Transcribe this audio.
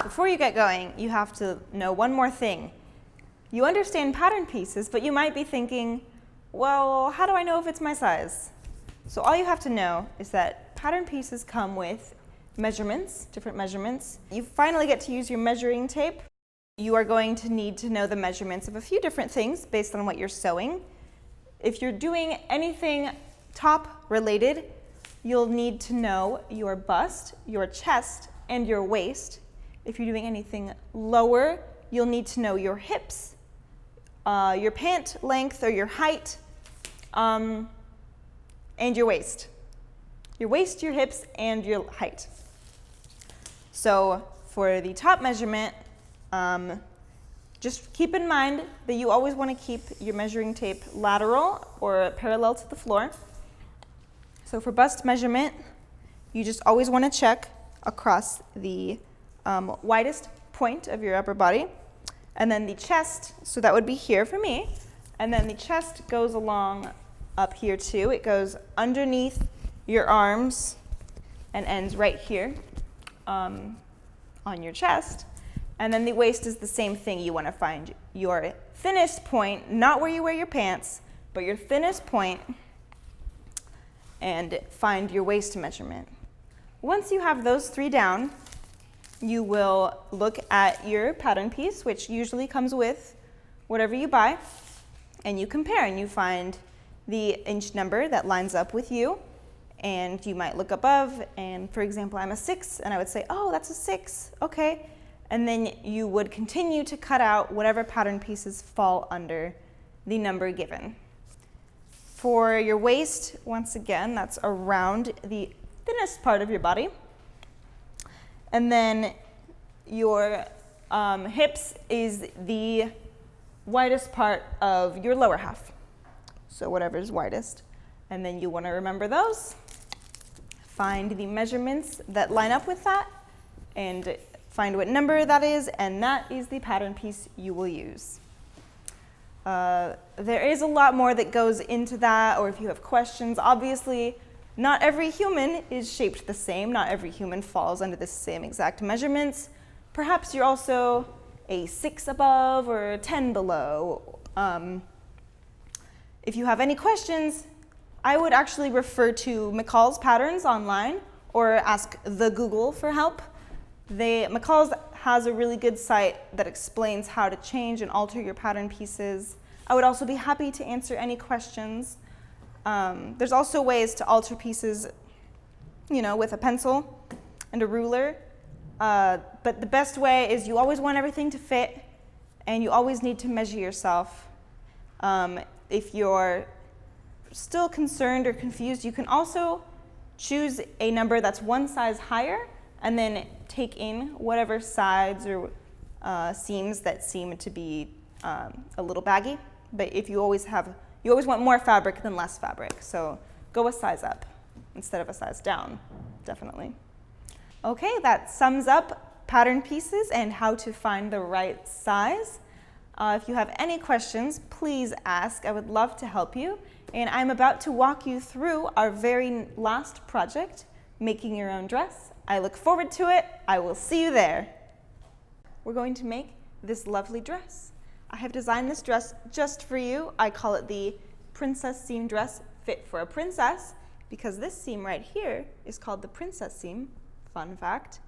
before you get going, you have to know one more thing. You understand pattern pieces, but you might be thinking, well, how do I know if it's my size? So all you have to know is that pattern pieces come with measurements, different measurements. You finally get to use your measuring tape. You are going to need to know the measurements of a few different things based on what you're sewing. If you're doing anything top related, you'll need to know your bust, your chest, and your waist. If you're doing anything lower, you'll need to know your hips, your pant length or your height, and your waist. Your waist, your hips, and your height. So for the top measurement, just keep in mind that you always want to keep your measuring tape lateral or parallel to the floor. So for bust measurement, you just always want to check across the widest point of your upper body. And then the chest, so that would be here for me. And then the chest goes along up here too. It goes underneath your arms and ends right here on your chest. And then the waist is the same thing. You want to find your thinnest point, not where you wear your pants, but your thinnest point, and find your waist measurement. Once you have those three down, you will look at your pattern piece, which usually comes with whatever you buy, and you compare and you find the inch number that lines up with you. And you might look above, and for example, I'm a 6, and I would say, oh, that's a 6, okay. And then you would continue to cut out whatever pattern pieces fall under the number given. For your waist, once again, that's around the thinnest part of your body. And then your hips is the widest part of your lower half. So whatever is widest. And then you want to remember those. Find the measurements that line up with that, and find what number that is, and that is the pattern piece you will use. There is a lot more that goes into that, or if you have questions, obviously not every human is shaped the same. Not every human falls under the same exact measurements. Perhaps you're also a 6 above or a 10 below. If you have any questions, I would actually refer to McCall's Patterns online or ask the Google for help. McCall's has a really good site that explains how to change and alter your pattern pieces. I would also be happy to answer any questions. There's also ways to alter pieces, with a pencil and a ruler. But the best way is you always want everything to fit, and you always need to measure yourself. If you're still concerned or confused, you can also choose a number that's one size higher, and then take in whatever sides or seams that seem to be a little baggy. But if you always want more fabric than less fabric, so go a size up instead of a size down, definitely. Okay, that sums up pattern pieces and how to find the right size. If you have any questions, please ask. I would love to help you. And I'm about to walk you through our very last project, making your own dress. I look forward to it. I will see you there. We're going to make this lovely dress. I have designed this dress just for you. I call it the Princess Seam Dress Fit for a Princess because this seam right here is called the princess seam. Fun fact.